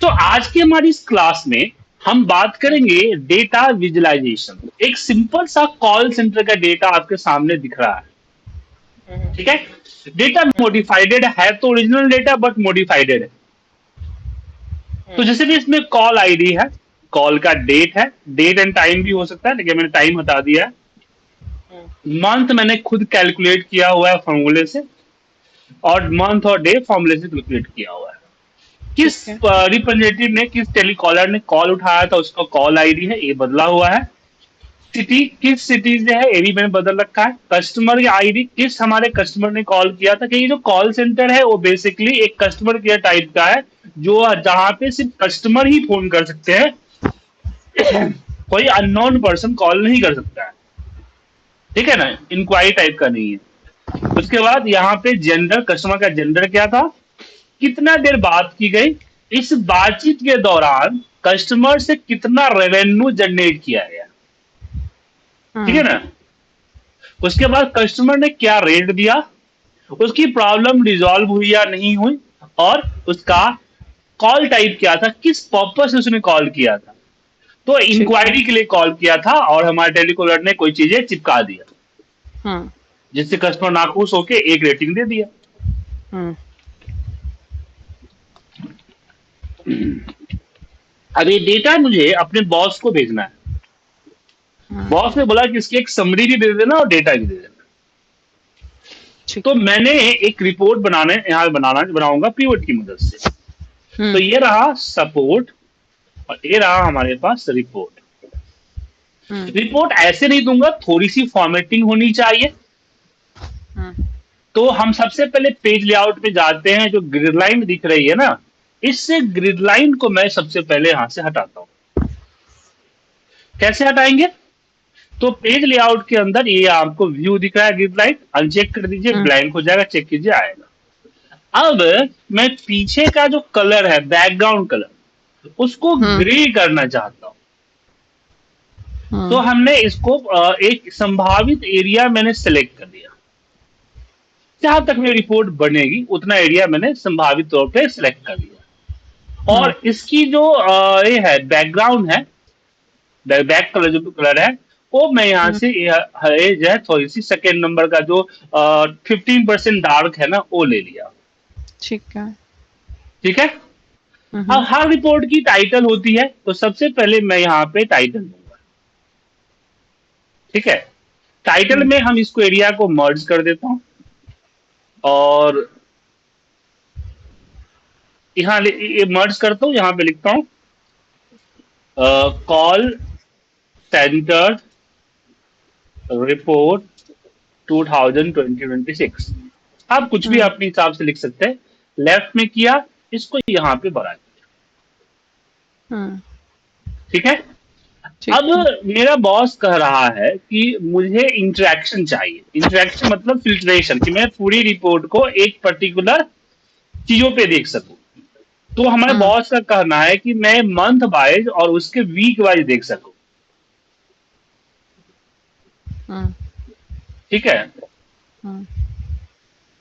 तो आज की हमारी इस क्लास में हम बात करेंगे डेटा विजुअलाइजेशन। एक सिंपल सा कॉल सेंटर का डेटा आपके सामने दिख रहा है, हम्म, ठीक है। डेटा मॉडिफाइडेड है तो ओरिजिनल डेटा बट मॉडिफाइडेड है। तो हम्म, जैसे भी इसमें कॉल आईडी है, कॉल का डेट है, डेट एंड टाइम भी हो सकता है लेकिन मैंने टाइम हटा दिया है। हम्म, मंथ मैंने खुद कैलकुलेट किया हुआ है फॉर्मूले से, और मंथ और डे फॉर्मूले से कैलकुलेट किया हुआ है। किस ठीक है। रिप्रेजेंटेटिव ने, किस टेलीकॉलर ने कॉल उठाया था, उसका कॉल आईडी है, ये बदला हुआ है। सिटी, किस सिटी से है, ये भी मैंने बदल रखा है। कस्टमर की आईडी, किस हमारे कस्टमर ने कॉल किया था, क्योंकि जो कॉल सेंटर है वो बेसिकली एक कस्टमर केयर टाइप का है, जो जहां पे सिर्फ कस्टमर ही फोन कर सकते हैं, कोई अननोन पर्सन कॉल नहीं कर सकता है, ठीक है ना। इंक्वायरी टाइप का नहीं है। उसके बाद यहाँ पे जेंडर, कस्टमर का जेंडर क्या था, कितना देर बात की गई, इस बातचीत के दौरान कस्टमर से कितना रेवेन्यू जनरेट किया गया, ठीक है हम्म, ना। उसके बाद कस्टमर ने क्या रेट दिया, उसकी प्रॉब्लम रिजॉल्व हुई या नहीं हुई, और उसका कॉल टाइप क्या था, किस पर्पस से उसने कॉल किया था। तो ठीक है। इंक्वायरी के लिए कॉल किया था और हमारे टेलीकॉलर ने कोई चीजें चिपका दिया, हम्म, जिससे कस्टमर नाखुश होके एक रेटिंग दे दिया। हम्म, अब ये डेटा मुझे अपने बॉस को भेजना है। हम्म, बॉस ने बोला कि इसकी एक समरी भी दे देना और डेटा भी दे देना। ठीक तो है। मैंने एक रिपोर्ट बनाऊंगा पीवट की मदद से। तो हम्म, ये रहा सपोर्ट और ये रहा हमारे पास रिपोर्ट। हम्म, रिपोर्ट ऐसे नहीं दूंगा, थोड़ी सी फॉर्मेटिंग होनी चाहिए। हम्म, तो हम सबसे पहले पेज लेआउट पे जाते हैं, जो ग्रिड लाइन दिख रही है ना, इससे ग्रिड लाइन को मैं सबसे पहले यहां से हटाता हूं। कैसे हटाएंगे, तो पेज लेआउट के अंदर ये आपको व्यू दिख रहा है, ग्रिड लाइन अनचेक कर दीजिए, हम्म, ब्लैंक हो जाएगा, चेक कीजिए, आएगा। अब मैं पीछे का जो कलर है, बैकग्राउंड कलर, उसको हम्म, ग्रे करना चाहता हूं। तो हम्म, हमने इसको एक संभावित एरिया मैंने सेलेक्ट कर दिया। जहां तक मेरी रिपोर्ट बनेगी उतना एरिया मैंने संभावित तौर पे सिलेक्ट कर लिया। हम्म, और इसकी जो ये है बैकग्राउंड है, बैक कलर जो कलर है, वो मैं यहाँ हम्म, से ये जो है थोड़ी सी सेकेंड नंबर का जो 15% डार्क है ना, वो ले लिया। ठीक है। ठीक है। अब हम्म, हर रिपोर्ट की टाइटल होती है, तो सबसे पहले मैं यहाँ पे टाइटल दूंगा, ठीक है। टाइटल हम्म, में हम इसको एरिया को मर्ज कर देता हूं, और यहाँ ये मर्ज करता हूं, यहाँ पे लिखता हूं कॉल सेंटर रिपोर्ट 2020-26। आप कुछ भी हम्म, अपने हिसाब से लिख सकते हैं। लेफ्ट में किया, इसको यहाँ पे बढ़ा दिया, हम्म, ठीक है। ठीक अब है। मेरा बॉस कह रहा है कि मुझे इंटरेक्शन चाहिए। इंटरेक्शन मतलब फिल्ट्रेशन, कि मैं पूरी रिपोर्ट को एक पर्टिकुलर चीजों पे देख सकूं। तो हमारे हम्म, बॉस का कहना है कि मैं मंथ वाइज और उसके वीक वाइज देख सकूं, हम्म, ठीक है। हम्म,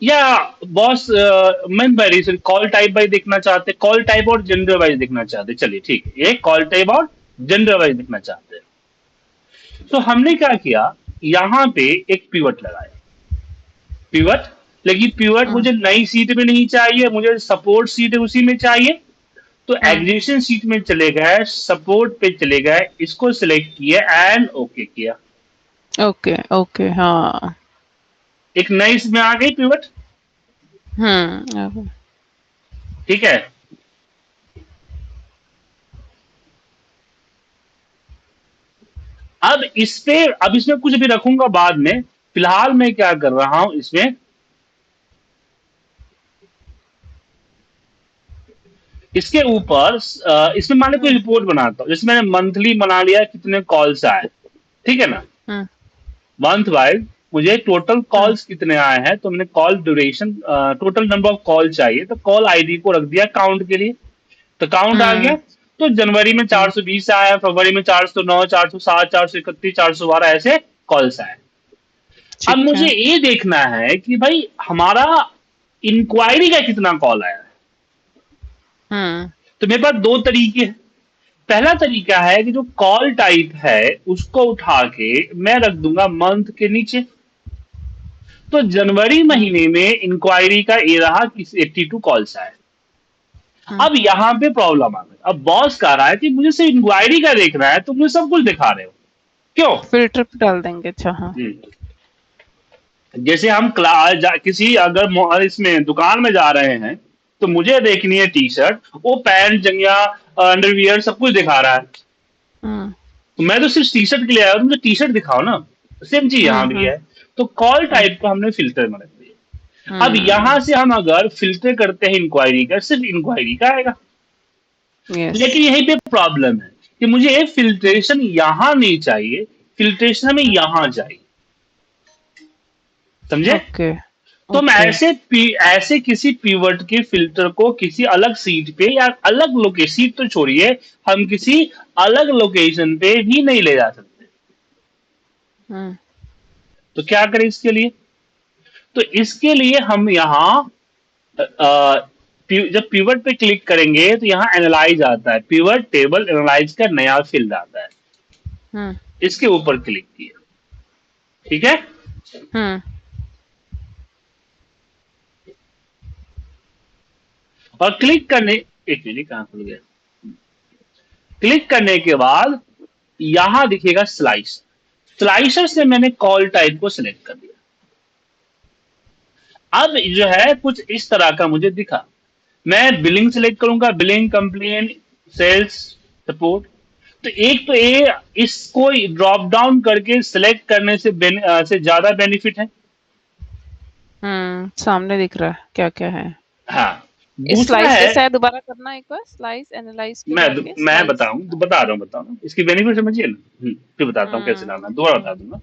या boss month wise, call type wise देखना चाहते, कॉल टाइप और जेंडर वाइज देखना चाहते, चलिए ठीक है, ये कॉल टाइप और जेंडर वाइज देखना चाहते हैं। तो हमने क्या किया, यहां पे एक पिवट लगाया। पिवट, लेकिन पिवट हम्म, मुझे नई सीट में नहीं चाहिए, मुझे सपोर्ट सीट उसी में चाहिए। तो हम्म, एग्जीक्यूशन सीट में चले गए, सपोर्ट पे चले गए, इसको सिलेक्ट किया एंड ओके किया। ओके, ओके, हाँ। एक नई इसमें आ गई पिवट, अब ठीक है। अब इसमें कुछ भी रखूंगा बाद में, फिलहाल मैं क्या कर रहा हूं इसमें, इसके ऊपर इसमें मान लो कोई हम्म, रिपोर्ट बनाता हूं, जैसे मैंने मंथली बना लिया कितने कॉल्स आए, ठीक है ना। हम्म, मंथ वाइज मुझे टोटल हम्म, कॉल्स कितने आए हैं, तो मैंने call duration, total number of call चाहिए, तो कॉल आईडी को रख दिया काउंट के लिए, तो काउंट आ गया। हम्म, तो जनवरी में हम्म, 420 आया, फरवरी में 409, 407, 431, 412 ऐसे कॉल्स आए। अब ठीक मुझे है। ये देखना है कि भाई हमारा इंक्वायरी का कितना कॉल आया है। हम्म, तो मेरे पास दो तरीके हैं। पहला तरीका है कि जो कॉल टाइप है उसको उठा के मैं रख दूंगा मंथ के नीचे। तो जनवरी हम्म महीने में इंक्वायरी का ये रहा कि 82 कॉल्स आए। हम्म अब यहां पे प्रॉब्लम आ गई, अब बॉस कह रहा है कि मुझे सिर्फ इंक्वायरी का देखना है, तो मुझे सब कुछ दिखा रहे हो क्यों? फिल्टर पे डाल देंगे, अच्छा हाँ। जैसे हम किसी अगर इसमें दुकान में जा रहे हैं तो मुझे देखनी है टी शर्ट, वो पैंट जंगिया अंडरवियर सब कुछ दिखा रहा है। हम्म तो मैं तो सिर्फ टी शर्ट के लिए आया हूं, मुझे टी शर्ट दिखाओ ना। सेम चीज यहां भी हम्म है। तो कॉल हम्म टाइप को हमने फिल्टर में रख दिया। अब हम्म यहां से हम अगर फिल्टर करते हैं इंक्वायरी का, सिर्फ इंक्वायरी का आएगा। यस। लेकिन यहीं पे प्रॉब्लम है कि मुझे फिल्ट्रेशन यहां नहीं चाहिए, फिल्ट्रेशन हमें यहां चाहिए। समझे? ओके तो हम ओके। ऐसे किसी पीवर्ट के फिल्टर को किसी अलग सीट पे या अलग लोकेशन, सीट तो छोड़िए, हम किसी अलग लोकेशन पे भी नहीं ले जा सकते। हम्म तो क्या करें इसके लिए? तो इसके लिए हम यहां जब पिवट पे क्लिक करेंगे तो यहां एनालाइज आता है, पिवट टेबल एनालाइज का नया फील्ड आता है। हम्म इसके ऊपर क्लिक किया, ठीक है। हम्म और क्लिक करने, एक मिनट कहां खुल गया, क्लिक करने के बाद यहां दिखेगा स्लाइस, स्लाइसर से मैंने कॉल टाइप को सिलेक्ट कर दिया। अब जो है कुछ इस तरह का मुझे दिखा। मैं बिलिंग सिलेक्ट करूंगा, बिलिंग, कंप्लेन, सेल्स, सपोर्ट। तो एक तो ये इसको ड्रॉप डाउन करके सिलेक्ट करने से ज्यादा बेनिफिट है। सामने दिख रहा है क्या क्या है। हाँ। इस दूसरा स्लाइस है, कैसा है, दोबारा करना एक बार, स्लाइस एनालाइज के मैं बाद के मैं स्लाइस। बताऊं तो बता रहा हूं, इसकी बेनिफिट समझिए ना। फिर बताता हूं कैसे लाना, दोबारा बता हम्म दूंगा।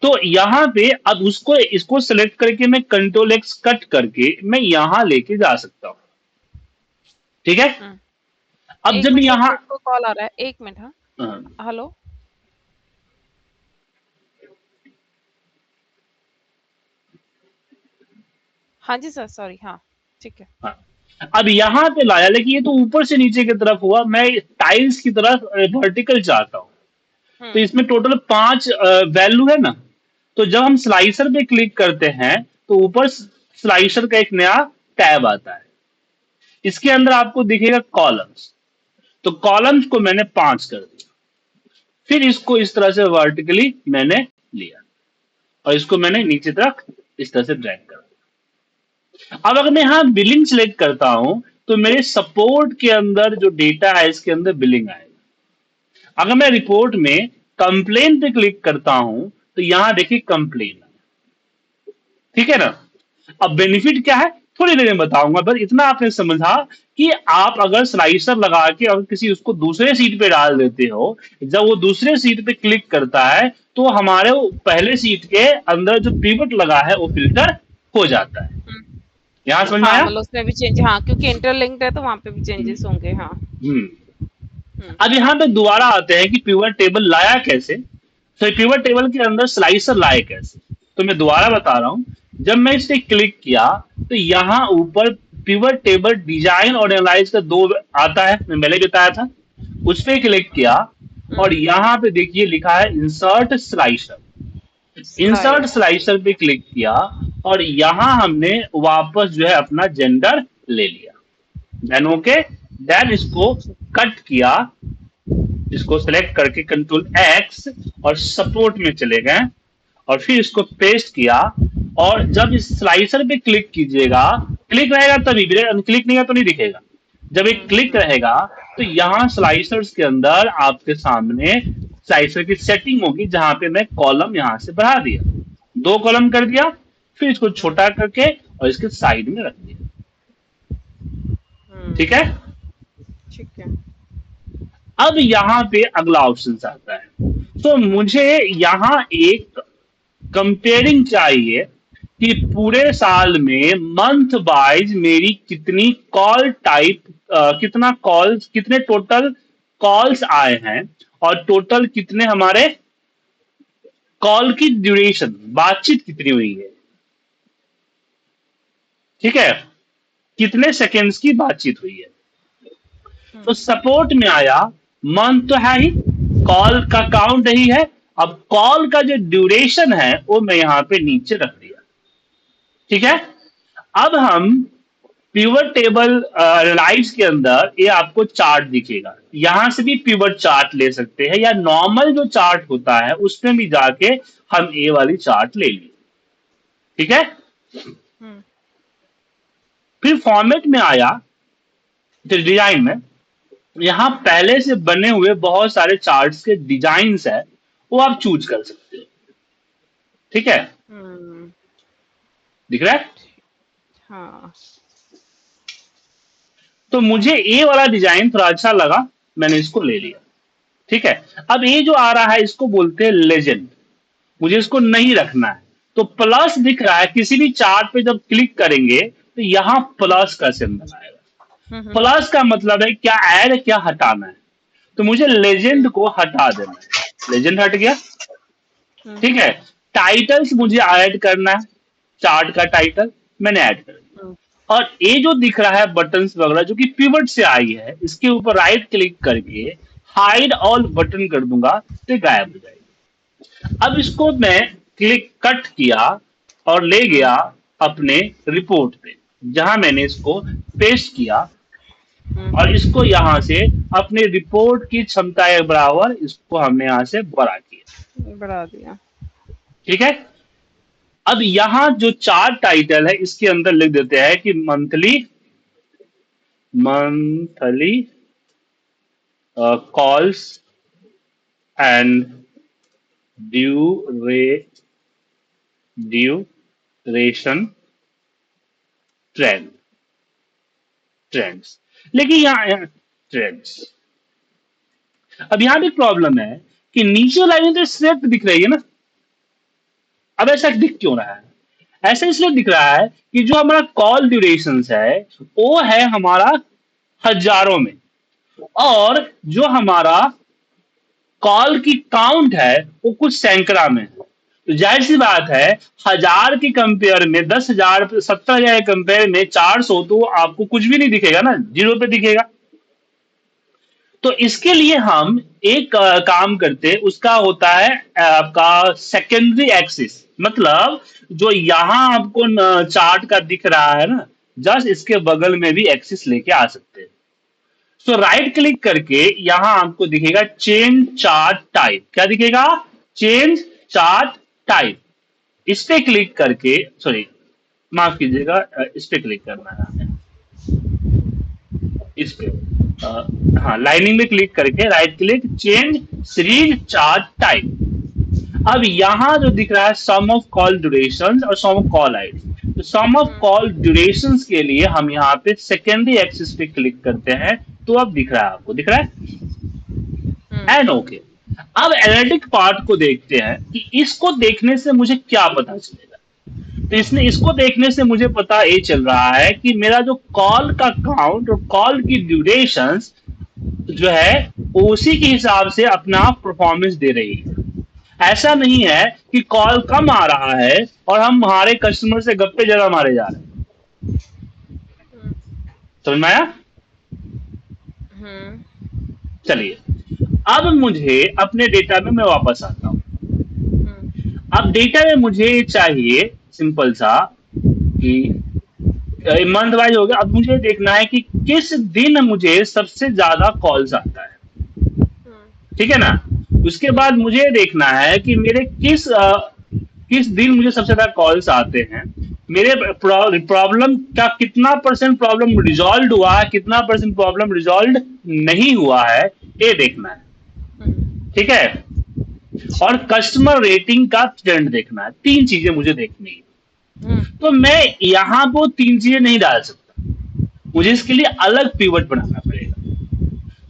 तो यहां पे अब उसको इसको सेलेक्ट करके मैं कंट्रोल एक्स कट करके मैं यहां लेके जा सकता हूं, ठीक है। हम्म अब एक जब मैं मिनट, एक यहां, मिनट को कॉल आ रहा है, एक मिनट। हाँ, हाँ, हेलो। हाँ जी सर, सॉरी, हाँ ठीक है। हाँ। अब यहां पे लाया, लेकिन ये तो ऊपर से नीचे की तरफ हुआ, मैं टाइल्स की तरफ वर्टिकल चाहता हूं। तो हम्म इसमें टोटल 5 वैल्यू है ना। तो जब हम स्लाइसर पे क्लिक करते हैं तो ऊपर स्लाइसर का एक नया टैब आता है, इसके अंदर आपको दिखेगा कॉलम्स। तो कॉलम्स को मैंने 5 कर दिया। फिर इसको इस तरह से वर्टिकली मैंने लिया और इसको मैंने नीचे तक इस तरह से ड्रैग कर दिया। अब अगर मैं यहां बिलिंग सिलेक्ट करता हूं तो मेरे सपोर्ट के अंदर जो डेटा है इसके अंदर बिलिंग आएगा। अगर मैं रिपोर्ट में कंप्लेन पे क्लिक करता हूं तो यहां देखिए कंप्लेन, ठीक है ना। अब बेनिफिट क्या है थोड़ी देर में बताऊंगा, बस इतना आपने समझा कि आप अगर स्लाइसर लगा के अगर किसी उसको दूसरे सीट पे डाल देते हो, जब वो दूसरे सीट पे क्लिक करता है तो हमारे वो पहले सीट के अंदर जो पिवट लगा है वो फिल्टर हो जाता है। हम्म। यहां समझ में हाँ आया? मतलब उसमें भी चेंज, हाँ क्योंकि इंटरलिंक्ड है तो वहां पे भी हम्म। चेंजेस होंगे, हाँ। हम्म। हम्म अब यहां पे दोबारा आते हैं कि पिवट टेबल लाया कैसे। तो पिवट टेबल के अंदर स्लाइसर लाए कैसे, तो मैं दोबारा बता रहा हूं। जब मैं इस पे क्लिक किया तो यहां ऊपर पिवट टेबल डिजाइन और एनालाइज का दो आता है, मैं पहले बताया था। उस पे क्लिक किया और हम्म यहां पे देखिए लिखा है insert slicer. Insert slice. Slicer पे क्लिक किया और यहां हमने वापस जो है अपना जेंडर ले लिया। देन ओके, देन इसको कट किया, इसको सेलेक्ट करके कंट्रोल एक्स और सपोर्ट में चले गए और फिर इसको पेस्ट किया। और जब इस स्लाइसर पे क्लिक कीजिएगा, क्लिक रहेगा तभी, क्लिक नहीं है तो नहीं दिखेगा। जब एक क्लिक हम्म। रहेगा तो यहां स्लाइसर्स के अंदर आपके सामने स्लाइसर की सेटिंग होगी, जहां पे मैं कॉलम यहां से बढ़ा दिया, 2 कॉलम कर दिया, फिर इसको हम्म छोटा करके और इसके साइड में रख दिया, ठीक है। हम्म, ठीक है। अब यहां पे अगला ऑप्शन आता है। तो मुझे यहां एक कंपेयरिंग चाहिए कि पूरे साल में मंथ वाइज मेरी कितनी कॉल टाइप, कितना कॉल्स, कितने टोटल कॉल्स आए हैं और टोटल कितने हमारे कॉल की ड्यूरेशन, बातचीत कितनी हुई है, ठीक है, कितने सेकेंड्स की बातचीत हुई है। हम्म, तो सपोर्ट में आया, मंथ तो है ही, कॉल का काउंट ही है। अब कॉल का जो ड्यूरेशन है वो मैं यहां पे नीचे रख दिया। ठीक है, अब हम पिवट टेबल एनालाइज के अंदर ये आपको चार्ट दिखेगा, यहां से भी पिवट चार्ट ले सकते हैं, या नॉर्मल जो चार्ट होता है उसमें भी जाके हम ये वाली चार्ट ले लिए। ठीक है, हम्म, फिर फॉर्मेट में आया, फिर डिजाइन में, यहाँ पहले से बने हुए बहुत सारे चार्ट्स के डिजाइन्स है, वो आप चूज कर सकते हो। ठीक है, हम्म, दिख रहा है। हाँ, तो मुझे ये वाला डिजाइन थोड़ा अच्छा लगा, मैंने इसको ले लिया। ठीक है, अब ये जो आ रहा है इसको बोलते हैं लेजेंड, मुझे इसको नहीं रखना है। तो प्लस दिख रहा है, किसी भी चार्ट पे जब क्लिक करेंगे तो यहां प्लस का सिंबल आएगा। हम्म, प्लस का मतलब है क्या ऐड, क्या हटाना है। तो मुझे लेजेंड को हटा देना है, लेजेंड हट गया। हम्म, ठीक है, टाइटल्स मुझे ऐड करना है, चार्ट का टाइटल मैंने ऐड कर दिया। हम्म, और ये जो दिख रहा है बटन्स वगैरह जो कि पिवट से आई है, इसके ऊपर राइट क्लिक करके हाइड ऑल बटन कर दूंगा तो गायब हो जाएगी। अब इसको मैं क्लिक कट किया और ले हम्म, गया अपने रिपोर्ट पे, जहां मैंने इसको पेस्ट किया, और इसको यहां से अपने रिपोर्ट की क्षमता के बराबर इसको हमने यहां से बड़ा किया। बढ़ा दिया। ठीक है, अब यहां जो चार टाइटल है इसके अंदर लिख देते हैं कि monthly, monthly calls and dura duration trend, trends. लेकिन यहाँ ट्रेंड्स, अब यहां भी प्रॉब्लम है कि नीचे लाइन तो सिर्फ दिख रही है ना। अब ऐसा दिख क्यों रहा है? ऐसा इसलिए दिख रहा है कि जो हमारा कॉल ड्यूरेशन है वो है हमारा हजारों में, और जो हमारा कॉल की काउंट है वो कुछ सैकड़ा में है। तो जाहिर सी बात है, 1000 के कंपेयर में 10,000, 70,000 के कंपेयर में 400, तो आपको कुछ भी नहीं दिखेगा ना, जीरो पे दिखेगा। तो इसके लिए हम एक काम करते हैं, उसका होता है आपका सेकेंडरी एक्सिस, मतलब जो यहां आपको चार्ट का दिख रहा है ना, जस्ट इसके बगल में भी एक्सिस लेके आ सकते हैं। सो राइट क्लिक करके यहां आपको दिखेगा चेंज चार्ट टाइप, क्या दिखेगा? Change chart type. इस पे क्लिक करके, सॉरी माफ कीजिएगा, इस पे क्लिक करना है हमें, इस पे हाँ, लाइनिंग में क्लिक करके right click, change series chart type. अब यहां जो दिख रहा है सम ऑफ कॉल ड्यूरेशन और सम ऑफ कॉल आईडी, तो सम ऑफ हम्म, कॉल ड्यूरेशन के लिए हम यहाँ पे सेकेंडरी एक्सिस पे क्लिक करते हैं, तो अब दिख रहा है, आपको दिख रहा है हम्म, एंड ओके। अब एनालिटिक पार्ट को देखते हैं कि इसको देखने से मुझे क्या पता चलेगा। तो इसने इसको देखने से मुझे पता ये चल रहा है कि मेरा जो कॉल का काउंट और कॉल की ड्यूरेशन जो है उसी के हिसाब से अपना परफॉर्मेंस दे रही है। ऐसा नहीं है कि कॉल कम आ रहा है और हम हमारे कस्टमर से गप्पे जरा मारे जा रहे हैं। समझ में आया? हम्म, चलिए, अब मुझे अपने डेटा में मैं वापस आता हूं। हम्म, अब डेटा में मुझे चाहिए सिंपल सा कि मंथ वाइज हो गया। अब मुझे देखना है कि किस दिन मुझे सबसे ज्यादा कॉल्स आता है। हम्म, ठीक है ना? उसके बाद मुझे देखना है कि मेरे किस दिन मुझे सबसे ज्यादा कॉल्स आते हैं, मेरे प्रॉब्लम का कितना परसेंट प्रॉब्लम रिजॉल्व हुआ है, कितना परसेंट प्रॉब्लम रिजॉल्व नहीं हुआ है, ये देखना है। ठीक है, और ठीक है। कस्टमर रेटिंग का ट्रेंड देखना है। तीन चीजें मुझे देखनी है। हम्म, तो मैं यहां वो तीन चीजें नहीं डाल सकता, मुझे इसके लिए अलग पिवट बनाना पड़ेगा।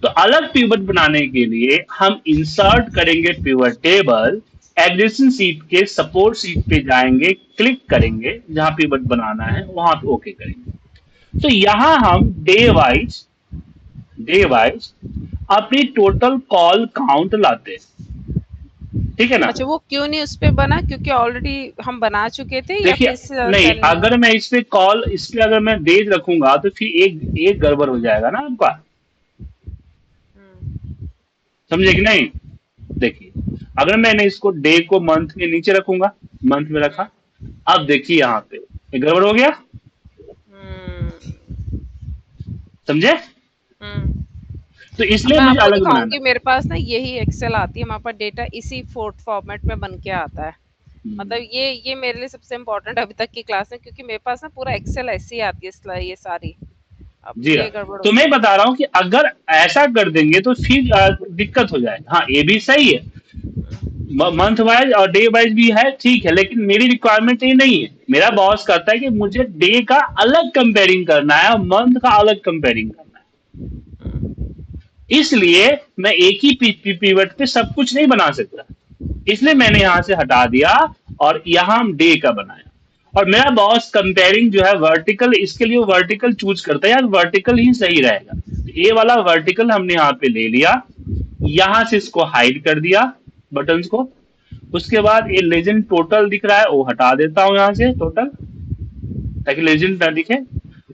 तो अलग पिवट बनाने के लिए हम इंसर्ट करेंगे पिवट टेबल, एग्जिस्टिंग सीट के सपोर्ट सीट पे जाएंगे, क्लिक करेंगे, जहां पिवट बनाना है वहां पे ओके करेंगे। तो यहां हम डे वाइज अपनी टोटल कॉल काउंट लाते हैं। ठीक है ना? अच्छा, वो क्यों नहीं उस पे बना, क्योंकि ऑलरेडी हम बना चुके थे, या देखिए, फिर इस नहीं, सेल में? अगर मैं इस पे अगर मैं डेज रखूंगा तो फिर एक एक गड़बड़ हो जाएगा ना आपका। समझे कि नहीं? देखिए, अगर मैंने इसको डे को मंथ के नीचे रखूंगा, मंथ में रखा, अब देखिए यहाँ पे ये गड़बड़ हो गया। हम्म। समझे? हम्म। तो अब इसलिए मैं मुझे आपको अलग बनाना दिखाऊंगी, मेरे पास ना यही एक्सेल आती है, हमारे पास डेटा इसी फोर्ट फॉर्मेट में बन के आता है। है। मतलब ये मेरे लिए सबसे इम्पोर्टेंट अभी तक की क्लास में, क्योंकि मेरे पास ना पूरा एक्सेल ऐसी आती है ये सारी। अब जी हाँ। ये गड़बड़ तो हो मैं गई। बता रहा हूँ कि अगर ऐसा कर देंगे तो फिर दिक्कत हो जाएगा। हाँ, ये भी सही है, मंथ वाइज और डे वाइज भी है, ठीक है, लेकिन मेरी रिक्वायरमेंट ये नहीं है। मेरा बॉस कहता है कि मुझे डे का अलग कंपेयरिंग करना है और मंथ का अलग कंपेयरिंग करना है। इसलिए मैं एक ही पीवट पे सब कुछ नहीं बना सकता। इसलिए मैंने यहां से हटा दिया और यहां हम डे का बनाया। और मेरा बॉस कंपेयरिंग जो है वर्टिकल, इसके लिए वर्टिकल चूज करता है, यार वर्टिकल ही सही रहेगा, तो ये वाला वर्टिकल हमने यहाँ पे ले लिया। यहां से इसको हाइड कर दिया, बटन्स को। उसके बाद ये लेजेंड टोटल दिख रहा है, वो हटा देता हूं यहां से टोटल, ताकि लेजेंड ना दिखे।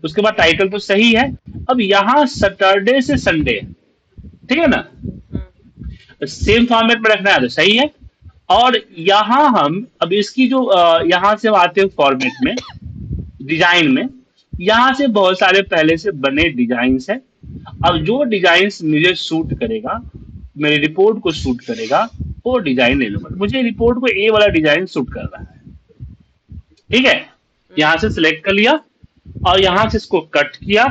उसके बाद टाइटल तो सही है। अब यहां सैटरडे से संडे, ठीक है ना, सेम फॉर्मेट में रखना है तो सही है। और यहां हम अब इसकी जो यहां से हम आते हैं फॉर्मेट में, डिजाइन में, यहां से बहुत सारे पहले से बने डिजाइन है। अब जो डिजाइन मुझे सूट करेगा, मेरी रिपोर्ट को सूट करेगा, वो डिजाइन ले लूंगा। मुझे रिपोर्ट को ए वाला डिजाइन सूट कर रहा है, ठीक है। यहां से सिलेक्ट कर लिया और यहां से इसको कट किया।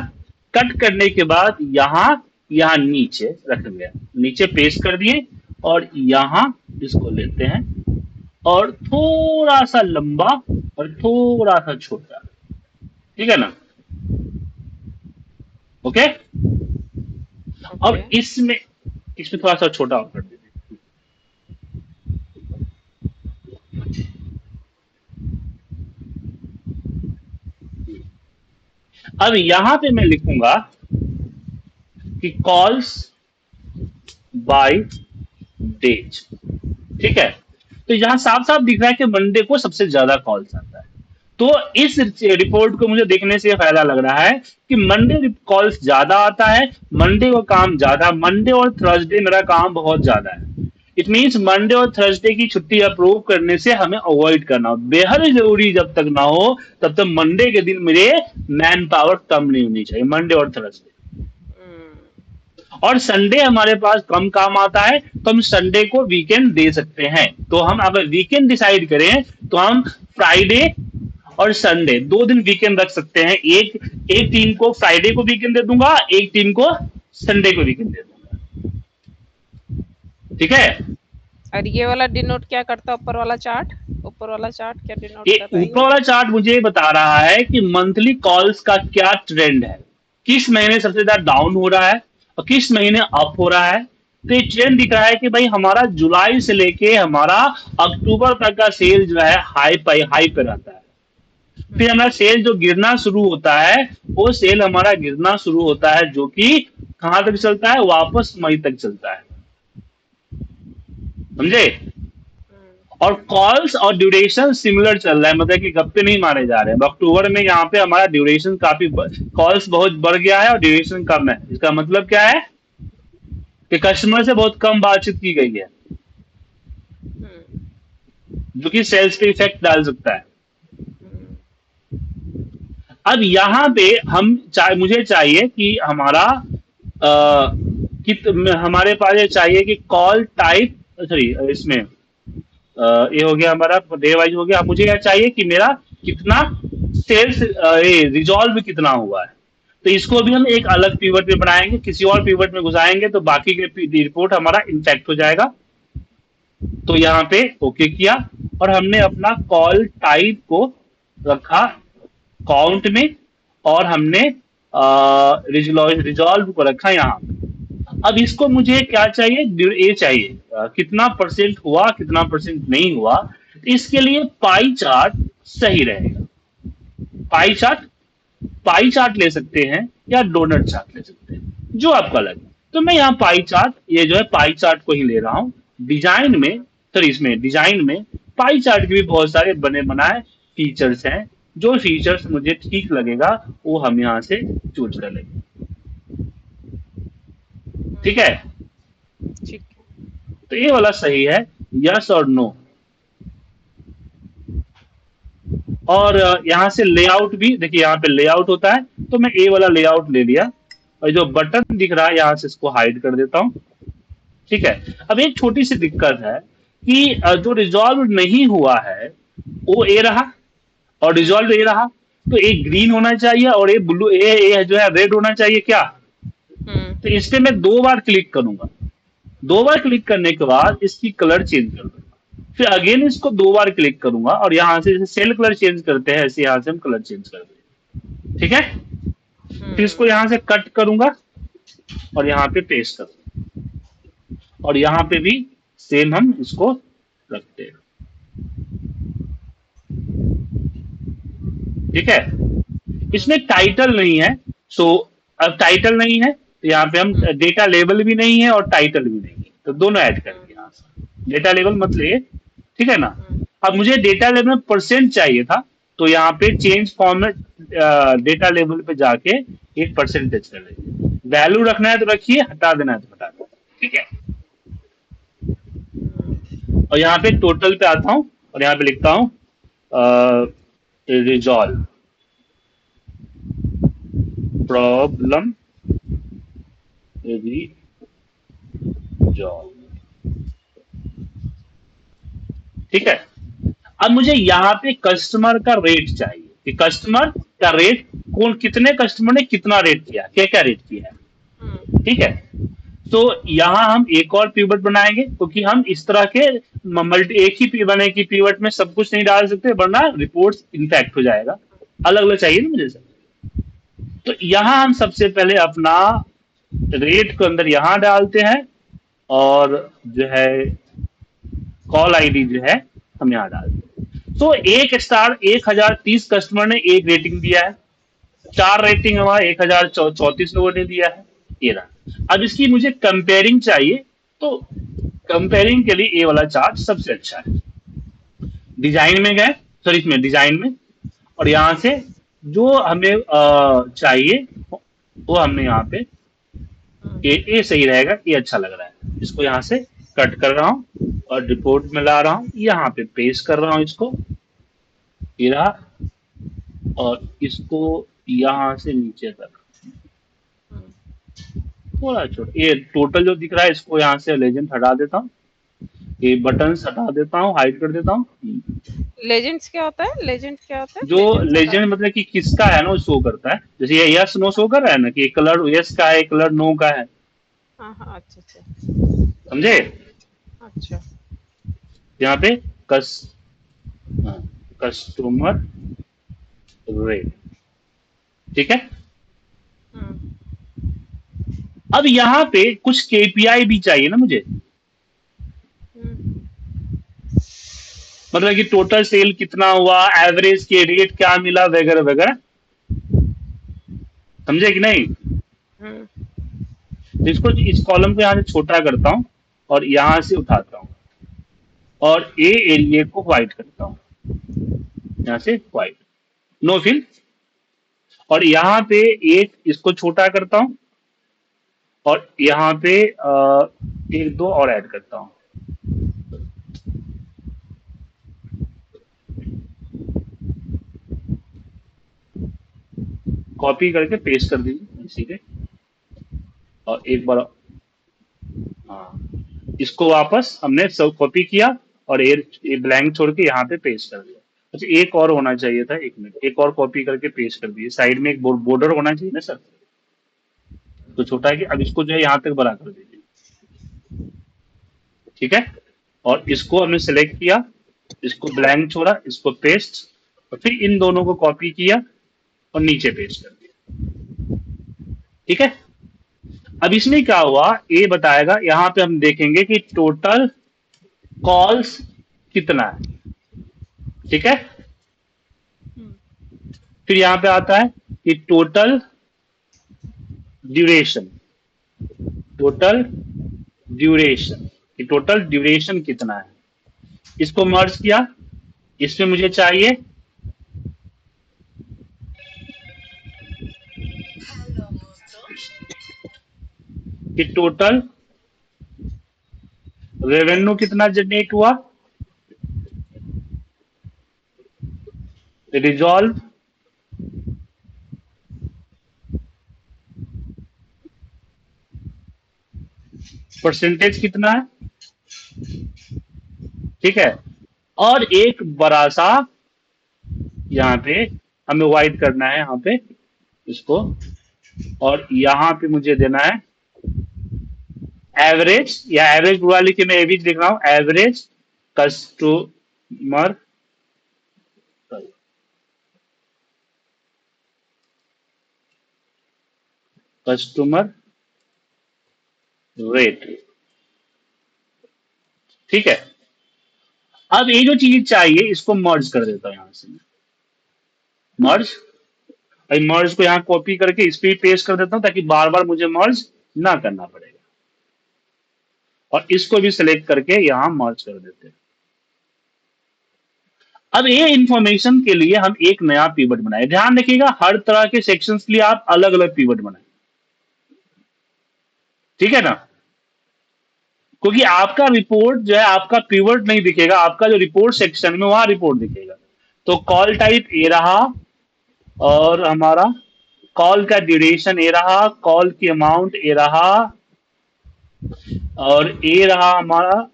कट करने के बाद यहां यहां नीचे रख दिया, नीचे पेस्ट कर दिए। और यहां इसको लेते हैं और थोड़ा सा लंबा और थोड़ा सा छोटा, ठीक है ना? ओके। ओके। अब इसमें इसमें थोड़ा सा छोटा और कर दीजिए। अब यहां पे मैं लिखूंगा कि कॉल्स बाय डेज, ठीक है। तो यहां साफ साफ दिख रहा है कि मंडे को सबसे ज्यादा कॉल्स आता है। तो इस रिपोर्ट को मुझे देखने से फायदा लग रहा है कि मंडे कॉल्स ज्यादा आता है, मंडे को काम ज्यादा, मंडे और थर्सडे मेरा काम बहुत ज्यादा है। इट मीन्स मंडे और थर्सडे की छुट्टी अप्रूव करने से हमें अवॉइड करना हो, बेहद जरूरी जब तक ना हो तब तक मंडे के दिन मेरे मैन पावर कम नहीं होनी चाहिए, मंडे और थर्सडे। और संडे हमारे पास कम काम आता है, तो हम संडे को वीकेंड दे सकते हैं। तो हम अगर वीकेंड डिसाइड करें तो हम फ्राइडे और संडे 2 दिन वीकेंड रख सकते हैं। एक एक टीम को फ्राइडे को वीकेंड दे दूंगा, एक टीम को संडे को वीकेंड दे दूंगा, ठीक है। और ये वाला डिनोट क्या करता है, ऊपर वाला चार्ट? ऊपर वाला चार्ट क्या डिनोट ये कर रहा है ऊपर ये? वाला चार्ट मुझे ये बता रहा है कि मंथली कॉल्स का क्या ट्रेंड है, किस महीने सबसे ज्यादा डाउन हो रहा है और किस महीने अप हो रहा है। तो ये ट्रेंड दिख रहा है कि भाई हमारा जुलाई से लेके हमारा अक्टूबर तक का सेल जो है हाई पे रहता है। फिर हमारा सेल जो गिरना शुरू होता है, वो सेल हमारा गिरना शुरू होता है, जो कि कहां तक चलता है, वापस मई तक चलता है। समझे? और कॉल्स और ड्यूरेशन सिमिलर चल रहा है, मतलब कि गप्पे नहीं मारे जा रहे हैं। अक्टूबर में यहाँ पे हमारा ड्यूरेशन काफी, कॉल्स बहुत बढ़ गया है और ड्यूरेशन कम है। इसका मतलब क्या है कि कस्टमर से बहुत कम बातचीत की गई है, जो कि सेल्स पे इफेक्ट डाल सकता है। अब यहाँ पे मुझे चाहिए कि हमारा हमारे पास ये चाहिए कि कॉल टाइप, सॉरी इसमें ये हो गया हमारा डे वाइज हो गया। अब मुझे यह चाहिए कि मेरा कितना सेल्स रिजॉल्व कितना हुआ है। तो इसको भी हम एक अलग पीवट में बनाएंगे, किसी और पीवट में घुसाएंगे तो बाकी के रिपोर्ट हमारा इन्फेक्ट हो जाएगा। तो यहाँ पे ओके किया और हमने अपना कॉल टाइप को रखा काउंट में, और हमने रिजॉल्व को रखा यहाँ पे। अब इसको मुझे क्या चाहिए, ये चाहिए कितना परसेंट हुआ कितना परसेंट नहीं हुआ। तो इसके लिए पाई चार्ट सही रहेगा। पाई चार्ट, पाई चार्ट ले सकते हैं या डोनट चार्ट ले सकते हैं, जो आपका लगे। तो मैं यहाँ पाई चार्ट, ये जो है पाई चार्ट को ही ले रहा हूं। डिजाइन में, सॉरी इसमें डिजाइन में पाई चार्ट के भी बहुत सारे बने बनाए फीचर्स हैं। जो फीचर्स मुझे ठीक लगेगा वो हम यहाँ से चूज कर लेंगे, ठीक है। ठीक। तो ये वाला सही है, यस और नो। और यहाँ से लेआउट भी देखिए, यहाँ पे लेआउट होता है, तो मैं ए वाला लेआउट ले लिया। और जो बटन दिख रहा है यहाँ से इसको हाइड कर देता हूँ। ठीक है। अब एक छोटी सी दिक्कत है कि जो रिजॉल्व नहीं हुआ है वो ए रहा, और रिजॉल्व ए रहा, तो एक ग्रीन होना चाहिए और एक ब्लू, ए जो है रेड होना चाहिए क्या। हम्म। तो इस पे मैं 2 बार क्लिक करूंगा। 2 बार क्लिक करने के बाद इसकी कलर चेंज कर दूंगा। फिर अगेन इसको 2 बार क्लिक करूंगा और यहाँ से जैसे सेल कलर चेंज करते हैं ऐसे यहाँ से हम कलर चेंज कर देंगे। ठीक है। फिर इसको हम्म। यहाँ से कट करूंगा और यहाँ पे पेस्ट करूंगा, और यहाँ पे भी सेम हम इसको रखते हैं। ठीक है। इसमें हम्म। टाइटल नहीं है, सो अब टाइटल नहीं है तो यहाँ पे हम हम्म। डेटा लेवल भी नहीं है और टाइटल भी नहीं है, तो दोनों ऐड हम्म। करेंगे यहाँ से। डेटा लेवल मतलब ये, ठीक है ना। हम्म। अब मुझे डेटा लेवल में परसेंट चाहिए था, तो यहाँ पे चेंज फॉर्मेट डेटा लेवल पे जाके एक परसेंटेज कर लेंगे। वैल्यू रखना है तो रखिए, हटा देना है तो हटा देना। ठीक है। और यहाँ पे टोटल पे आता हूँ और यहाँ पे लिखता हूँ रिजॉल्व प्रॉब्लम रिजॉल्व। ठीक है। अब मुझे यहाँ पे कस्टमर का रेट चाहिए कि कस्टमर का रेट, कौन कितने कस्टमर ने कितना रेट किया, क्या क्या रेट किया है। ठीक है। तो यहाँ हम एक और पीवट बनाएंगे, क्योंकि हम इस तरह के मल्टी एक ही बने की पीवट में सब कुछ नहीं डाल सकते, वरना रिपोर्ट इनफेक्ट हो जाएगा। अलग अलग चाहिए ना मुझे सब। तो यहाँ हम सबसे पहले अपना रेट को अंदर यहाँ डालते हैं, और जो है कॉल आईडी जो है हम यहाँ डालते हैं। तो एक स्टार 1030 कस्टमर ने एक रेटिंग दिया है, 4 रेटिंग हमारा 1034 लोगों ने दिया है। ये रहा। अब इसकी मुझे कंपेयरिंग चाहिए, तो कंपेयरिंग के लिए ये वाला चार्ट सबसे अच्छा है। डिजाइन में गए, सॉरी इसमें डिजाइन में, और यहाँ से जो हमें चाहिए वो हमने यहाँ पे, ये सही रहेगा, ये अच्छा लग रहा है, इसको यहाँ से कट कर रहा हूँ और रिपोर्ट में ला रहा हूँ, यहाँ पे पेस्ट कर रहा हूँ इसको, ये रहा। और इसको यहाँ से नीचे तक थोड़ा छोटा, ये टोटल जो दिख रहा है इसको यहाँ से लेजेंड हटा देता हूँ, ये बटन हटा देता हूँ, हाइड कर देता हूँ। लेजेंड्स क्या होता है? लेजेंड क्या होता है? जो लेजेंड्स हटा। लेजेंड मतलब कि किसका है ना वो शो करता है, जैसे ये यस नो शो कर रहा है ना, कि कलर यस का है, कलर नो का है। हाँ हाँ, अच्छा अच्छा। समझे। अच्छा। यहाँ पे कस कस्टमर रेट। ठीक है। हम्म। अब यहाँ पे कुछ केपीआई भी चाहिए ना मुझे, हम्म। मतलब कि टोटल सेल कितना हुआ, एवरेज के रेट क्या मिला, वगैरह वगैरह। समझे कि नहीं। हम्म। तो इसको, इस कॉलम को यहाँ से छोटा करता हूँ और यहाँ से उठाता हूँ, और ए एरिया को व्हाइट करता हूँ, यहाँ से व्हाइट, नो फिल। और यहाँ पे एक इसको छोटा करता हूँ, और यहाँ पे एक दो और ऐड करता हूँ। कॉपी करके पेस्ट कर दीजिए इसी पे, और एक बार, हाँ, इसको वापस हमने सब कॉपी किया और ये ब्लैंक छोड़ के यहाँ पे पेस्ट कर दिया। अच्छा, एक और होना चाहिए था, 1 मिनट, एक और कॉपी करके पेस्ट कर दिए, साइड में एक बॉर्डर होना चाहिए ना सर। तो छोटा है कि अब इसको जो है यहाँ तक बड़ा कर दीजिए। ठीक है। और इसको हमने सेलेक्ट किया, इसको ब्लैंक छोड़ा, इसको पेस्ट, और फिर इन दोनों को कॉपी किया और नीचे पेस्ट कर दिया। ठीक है। अब इसमें क्या हुआ ये बताएगा, यहाँ पे हम देखेंगे कि टोटल कॉल्स कितना है। ठीक है। हम्म। फिर यहाँ पे आता है कि टोटल ड्यूरेशन, टोटल ड्यूरेशन, कि टोटल ड्यूरेशन कितना है। इसको मर्ज किया, इसमें मुझे चाहिए कि टोटल रेवेन्यू कितना जनरेट हुआ, रिजॉल्व परसेंटेज कितना है, ठीक है। और एक बड़ा सा यहाँ पे हमें वाइड करना है यहाँ पे इसको, और यहाँ पे मुझे देना है एवरेज, या एवरेज बुरा लिख के मैं एवरेज लिख रहा हूं, एवरेज कस्टमर कस्टमर रेट, ठीक है। अब ये जो चीज चाहिए इसको मर्ज कर देता हूं यहां से, मर्ज, मर्ज को यहाँ कॉपी करके इस पे पेस्ट कर देता हूं ताकि बार बार मुझे मर्ज ना करना पड़ेगा, और इसको भी सिलेक्ट करके यहां मर्ज कर देते हैं। अब ये इंफॉर्मेशन के लिए हम एक नया पिवट बनाए, ध्यान रखिएगा हर तरह के सेक्शंस के लिए आप अलग अलग पिवट बनाए, ठीक है ना, क्योंकि आपका रिपोर्ट जो है आपका पिवट नहीं दिखेगा, आपका जो रिपोर्ट सेक्शन में वहां रिपोर्ट दिखेगा। तो कॉल टाइप ए रहा, और हमारा कॉल का ड्यूरेशन ए रहा, कॉल की अमाउंट ए रहा, और ए रहा हमारा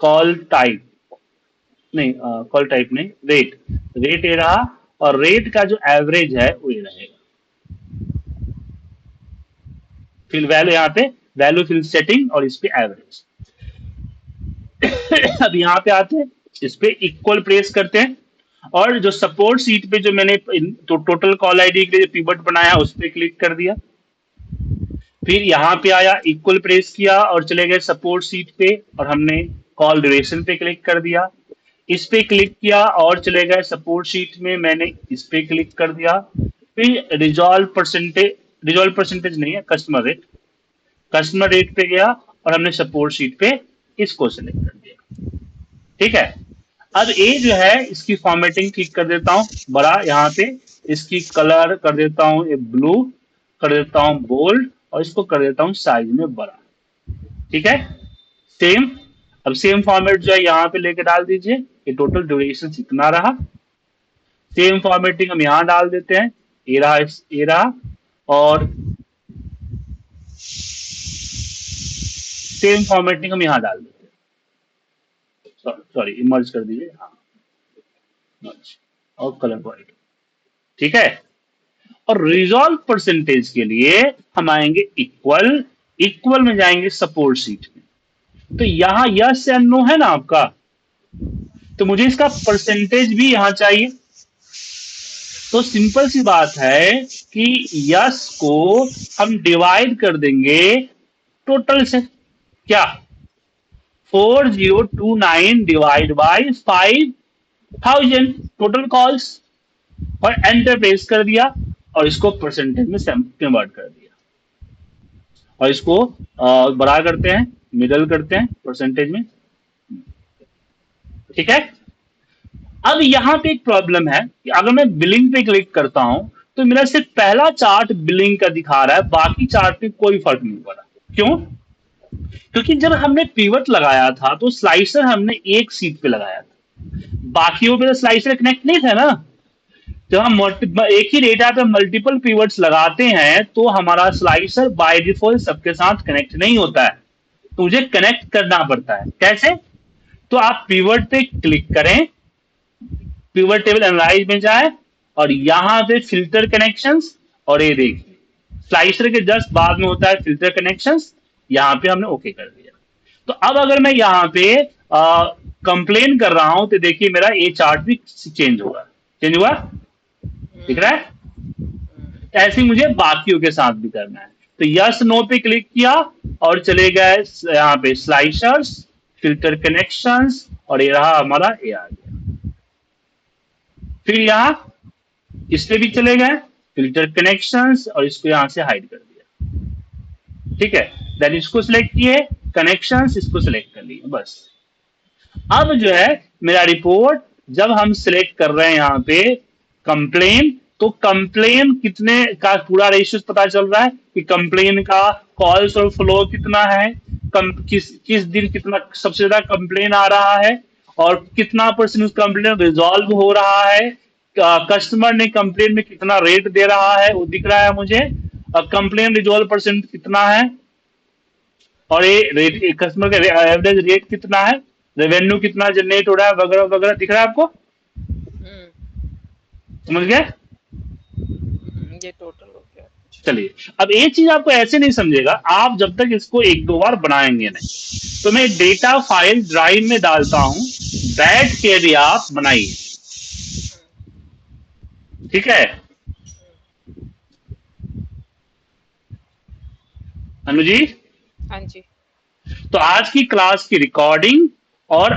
कॉल टाइप, नहीं कॉल टाइप नहीं, रेट, रेट ए रहा, और रेट का जो एवरेज है वो ये रहेगा। फिर वैल्यू यहाँ पे वैल्यू फिल सेटिंग और इस पे एवरेज। अब यहाँ पे आते हैं, इस पे इक्वल प्रेस करते हैं, और जो सपोर्ट सीट पे जो मैंने तो टोटल कॉल आईडी के लिए पिवट बनाया उस पर क्लिक कर दिया। फिर यहाँ पे आया, इक्वल प्रेस किया और चले गए सपोर्ट सीट पे, और हमने कॉल ड्यूरेशन पे क्लिक कर दिया। इस पे क्लिक किया और चले गए सपोर्ट सीट में, मैंने इस पे क्लिक कर दिया। फिर रिजॉल्व परसेंटेज नहीं है, कस्टमर रेट, कस्टमर रेट पे गया और हमने सपोर्ट सीट पे इसको सिलेक्ट कर दिया, ठीक है। अब ये जो है इसकी फॉर्मेटिंग ठीक कर देता हूं बड़ा, यहाँ पे इसकी कलर कर देता हूं ये ब्लू, कर देता हूं बोल्ड, और इसको कर देता हूं साइज में बड़ा, ठीक है। सेम, अब सेम फॉर्मेट जो है यहाँ पे लेके डाल दीजिए, ये टोटल ड्यूरेशन इतना रहा। सेम फॉर्मेटिंग हम यहाँ डाल देते हैं, ये रहा, और सेम फॉर्मेटिंग हम यहाँ डाल देते हैं, सॉरी इमर्ज कर दीजिए, हाँ मर्ज, और कलर व्हाइट, ठीक है। और रिजॉल्व परसेंटेज के लिए हम आएंगे इक्वल, इक्वल में जाएंगे सपोर्ट सीट में, तो यहां यस एंड नो है ना आपका, तो मुझे इसका परसेंटेज भी यहां चाहिए। तो सिंपल सी बात है कि यस को हम डिवाइड कर देंगे टोटल से, क्या 4029 डिवाइड बाई 5000 टोटल कॉल्स, और एंटर प्रेस कर दिया, और इसको परसेंटेज में कन्वर्ट कर दिया, और इसको बड़ा करते हैं, मिडल करते हैं परसेंटेज में, ठीक है। अब यहां पे एक प्रॉब्लम है कि अगर मैं बिलिंग पे क्लिक करता हूं तो मेरा सिर्फ पहला चार्ट बिलिंग का दिखा रहा है, बाकी चार्ट पे कोई फर्क नहीं पड़ा। क्यों? क्योंकि जब हमने पिवट लगाया था तो स्लाइसर हमने एक सीट पे लगाया था, बाकियों पे तो स्लाइसर कनेक्ट नहीं था ना। जब हम एक ही डेटा पे मल्टीपल पिवट्स लगाते हैं तो हमारा स्लाइसर बाय डिफॉल्ट सबके साथ कनेक्ट नहीं होता है, तो मुझे कनेक्ट करना पड़ता है। कैसे? तो आप पिवट पे क्लिक करें, पिवट टेबल एनालाइज में जाए, और यहां पे फिल्टर कनेक्शंस, और ये देखिए स्लाइसर के जस्ट बाद में होता है फिल्टर कनेक्शंस, यहां पे हमने ओके कर दिया। तो अब अगर मैं यहां पे कंप्लेन कर रहा हूं तो देखिए मेरा ये चार्ट भी चेंज होगा, चेंज हुआ, दिख रहा है। ऐसे मुझे बाकियों के साथ भी करना है, तो यस नो पे क्लिक किया और चले गए यहाँ पे स्लाइसर्स, फिल्टर कनेक्शंस, और ये रहा हमारा ये आ गया। फिर यहाँ इस पे भी चले गए फिल्टर कनेक्शंस, और इसको यहां से हाइड कर दिया, ठीक है। देन इसको सिलेक्ट किए कनेक्शंस, इसको सिलेक्ट कर लिए, बस। अब जो है मेरा रिपोर्ट जब हम सिलेक्ट कर रहे हैं यहाँ पे कंप्लेन, तो कंप्लेन कितने का पूरा रेशियो पता चल रहा है कि कंप्लेन का कॉल्स और फ्लो कितना है, किस दिन कितना सबसे ज्यादा कंप्लेन आ रहा है और कितना परसेंट उस कंप्लेन रिजॉल्व हो रहा है, कस्टमर ने कंप्लेन में कितना रेट दे रहा है वो दिख रहा है मुझे, कंप्लेन रिजॉल्व परसेंट कितना है, और ये रेट कस्टमर का एवरेज रेट कितना है, रेवेन्यू कितना जनरेट हो रहा है, वगैरह वगैरह दिख रहा है आपको। हम्म, समझ गए। ये टोटल हो गया। अच्छा। चलिए, अब एक चीज आपको ऐसे नहीं समझेगा, आप जब तक इसको एक दो बार बनाएंगे नहीं। तो मैं डेटा फाइल ड्राइव में डालता हूं, बैठ के भी आप बनाइए, ठीक है अनु जी। हाँ जी। तो आज की क्लास की रिकॉर्डिंग और